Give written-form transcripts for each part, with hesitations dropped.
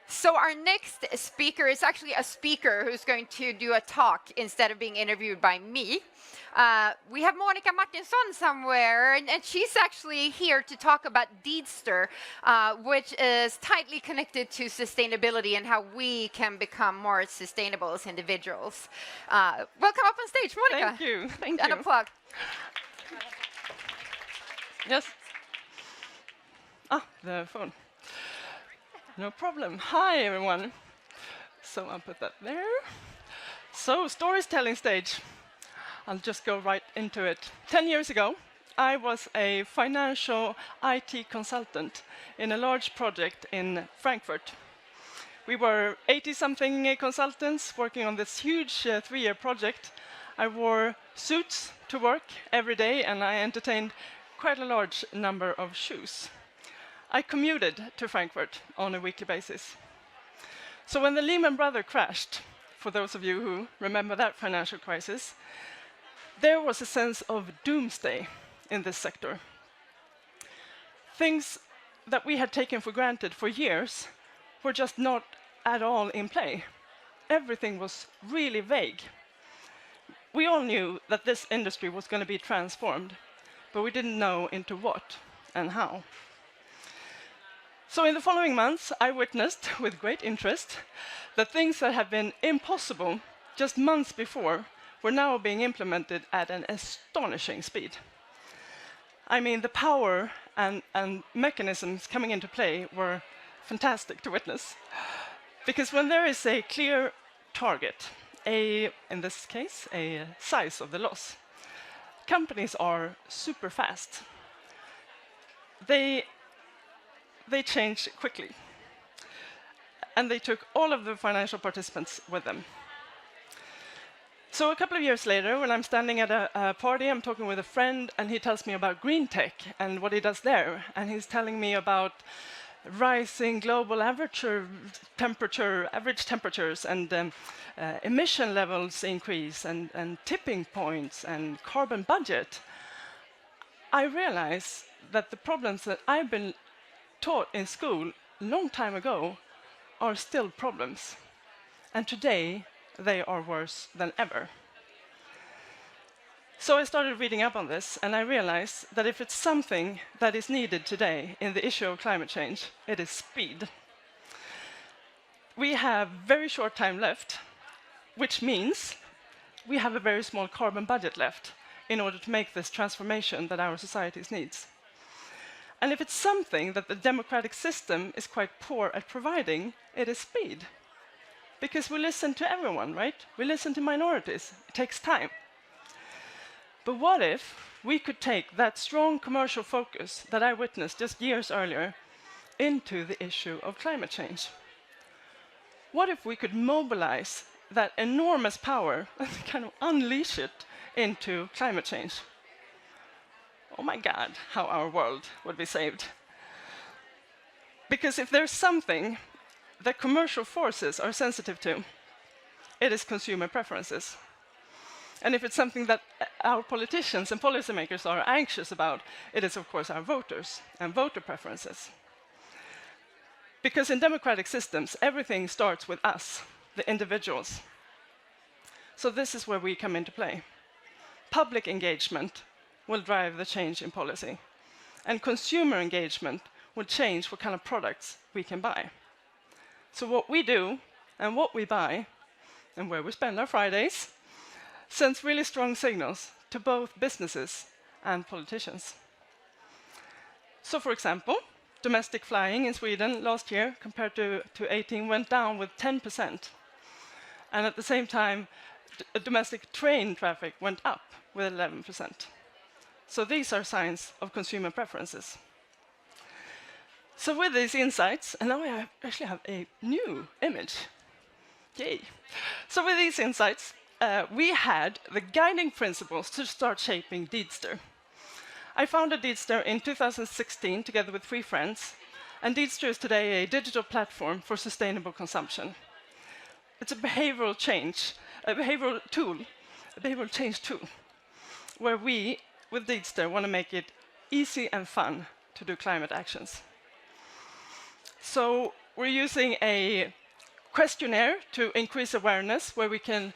So our next speaker is actually a speaker who's going to do a talk instead of being interviewed by me. We have Monika Martinsson somewhere, and she's actually here to talk about Deedster, which is tightly connected to sustainability and how we can become more sustainable as individuals. Welcome up on stage, Monika. Thank you. Thank And you. a plug. Yes. Ah, the phone. No problem. Hi, everyone. So I'll put that there. So, storytelling stage. I'll just go right into it. 10 years ago, I was a financial IT consultant in a large project in Frankfurt. We were 80-something consultants working on this huge 3-year project. I wore suits to work every day, and I entertained quite a large number of shoes. I commuted to Frankfurt on a weekly basis. So when the Lehman Brothers crashed, for those of you who remember that financial crisis, there was a sense of doomsday in this sector. Things that we had taken for granted for years were just not at all in play. Everything was really vague. We all knew that this industry was going to be transformed, but we didn't know into what and how. So in the following months, I witnessed with great interest that things that had been impossible just months before were now being implemented at an astonishing speed. I mean, the power and mechanisms coming into play were fantastic to witness. Because when there is a clear target, in this case, a size of the loss, companies are super fast. They changed quickly. And they took all of the financial participants with them. So a couple of years later, when I'm standing at a party, I'm talking with a friend, and he tells me about green tech and what he does there. And he's telling me about rising global average temperatures, and emission levels increase, and tipping points, and carbon budget. I realize that the problems that I've been taught in school a long time ago are still problems. And today, they are worse than ever. So I started reading up on this, and I realized that if it's something that is needed today in the issue of climate change, it is speed. We have very short time left, which means we have a very small carbon budget left in order to make this transformation that our societies needs. And if it's something that the democratic system is quite poor at providing, it is speed. Because we listen to everyone, right? We listen to minorities. It takes time. But what if we could take that strong commercial focus that I witnessed just years earlier into the issue of climate change? What if we could mobilize that enormous power and kind of unleash it into climate change? Oh my God, how our world would be saved. Because if there's something that commercial forces are sensitive to, it is consumer preferences. And if it's something that our politicians and policymakers are anxious about, it is, of course, our voters and voter preferences. Because in democratic systems, everything starts with us, the individuals. So this is where we come into play. Public engagement will drive the change in policy. And consumer engagement will change what kind of products we can buy. So what we do and what we buy and where we spend our Fridays sends really strong signals to both businesses and politicians. So for example, domestic flying in Sweden last year compared to 2018 went down with 10%. And at the same time, domestic train traffic went up with 11%. So these are signs of consumer preferences. So with these insights, and now I actually have a new image. Yay. So with these insights, we had the guiding principles to start shaping Deedster. I founded Deedster in 2016 together with 3 friends, and Deedster is today a digital platform for sustainable consumption. It's a behavioral change tool, where we, with Deedster, want to make it easy and fun to do climate actions. So we're using a questionnaire to increase awareness, where we can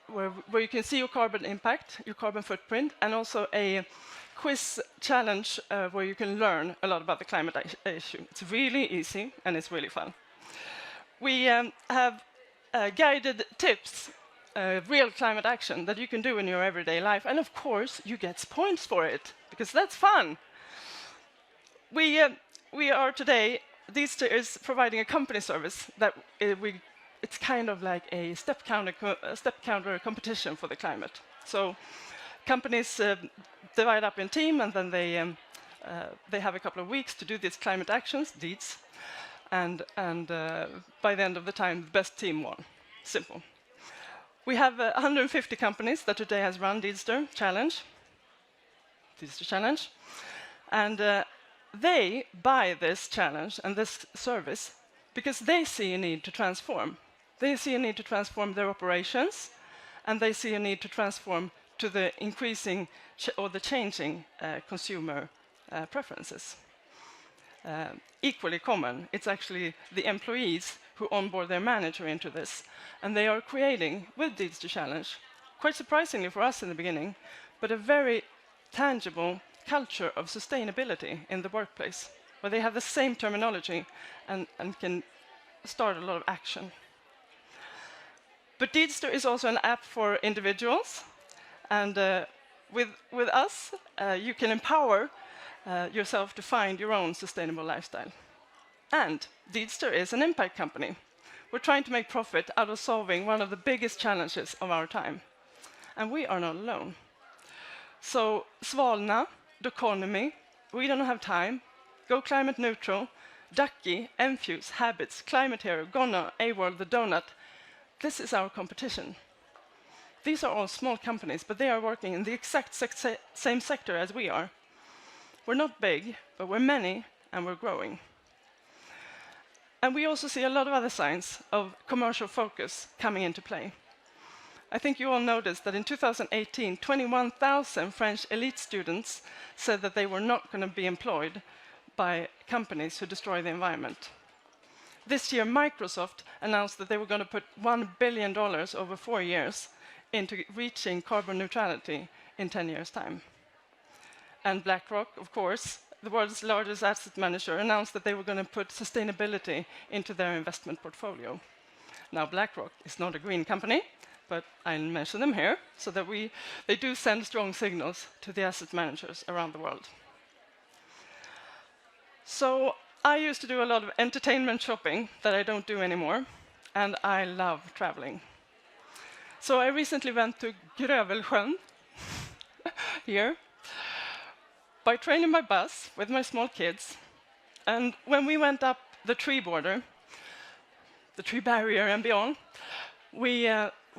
where you can see your carbon impact, your carbon footprint, and also a quiz challenge where you can learn a lot about the climate issue. It's really easy and it's really fun. We have guided tips, real climate action that you can do in your everyday life, and of course you get points for it because that's fun. We are today, Deedster is providing a company service that it's kind of like a step counter competition for the climate. So companies divide up in team, and then they have a couple of weeks to do these climate actions, deeds, and by the end of the time, the best team won. Simple. We have 150 companies that today has run Deedster Challenge, and they buy this challenge and this service because they see a need to transform. They see a need to transform their operations, and they see a need to transform to the increasing or the changing consumer preferences. Equally common, it's actually the employees who onboard their manager into this, and they are creating, with Deedster Challenge, quite surprisingly for us in the beginning, but a very tangible culture of sustainability in the workplace, where they have the same terminology and can start a lot of action. But Deedster is also an app for individuals, and with us, you can empower yourself to find your own sustainable lifestyle. And Deedster is an impact company. We're trying to make profit out of solving one of the biggest challenges of our time. And we are not alone. So Svalna, Doconomy, We Don't Have Time, Go Climate Neutral, Ducky, Enfuse, Habits, Climate Hero, Gonna, A-World, The Donut. This is our competition. These are all small companies, but they are working in the exact same sector as we are. We're not big, but we're many, and we're growing. And we also see a lot of other signs of commercial focus coming into play. I think you all noticed that in 2018, 21,000 French elite students said that they were not going to be employed by companies who destroy the environment. This year, Microsoft announced that they were going to put $1 billion over 4 years into reaching carbon neutrality in 10 years' time. And BlackRock, of course, the world's largest asset manager, announced that they were going to put sustainability into their investment portfolio. Now, BlackRock is not a green company, but I'll mention them here so that they do send strong signals to the asset managers around the world. So I used to do a lot of entertainment shopping that I don't do anymore, and I love traveling. So I recently went to Grövelsjön here by train and by bus with my small kids. And when we went up the tree border, the tree barrier and beyond, we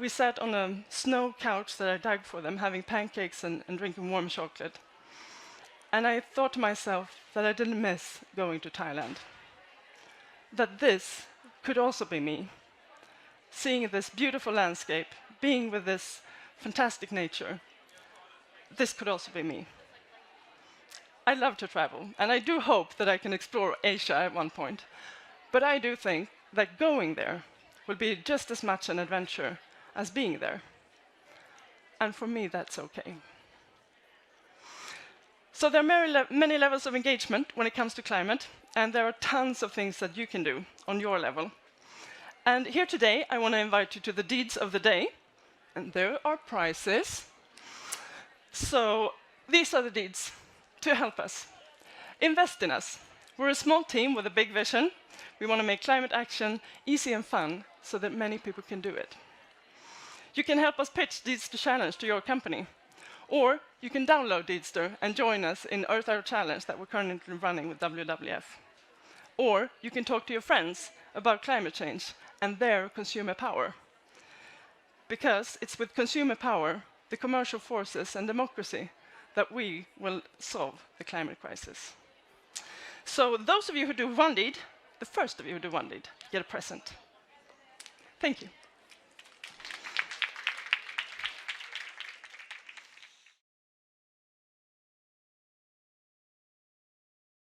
sat on a snow couch that I dug for them, having pancakes and drinking warm chocolate. And I thought to myself that I didn't miss going to Thailand. That this could also be me, seeing this beautiful landscape, being with this fantastic nature. This could also be me. I love to travel, and I do hope that I can explore Asia at one point. But I do think that going there will be just as much an adventure as being there. And for me, that's okay. So there are many levels of engagement when it comes to climate, and there are tons of things that you can do on your level. And here today, I want to invite you to the Deeds of the Day, and there are prizes. So these are the deeds to help us. Invest in us. We're a small team with a big vision. We want to make climate action easy and fun so that many people can do it. You can help us pitch Deedster Challenge to your company. Or you can download Deedster and join us in Earth Hour Challenge that we're currently running with WWF. Or you can talk to your friends about climate change and their consumer power. Because it's with consumer power, the commercial forces and democracy that we will solve the climate crisis. So those of you who do one deed, the first of you who do one deed, get a present. Thank you.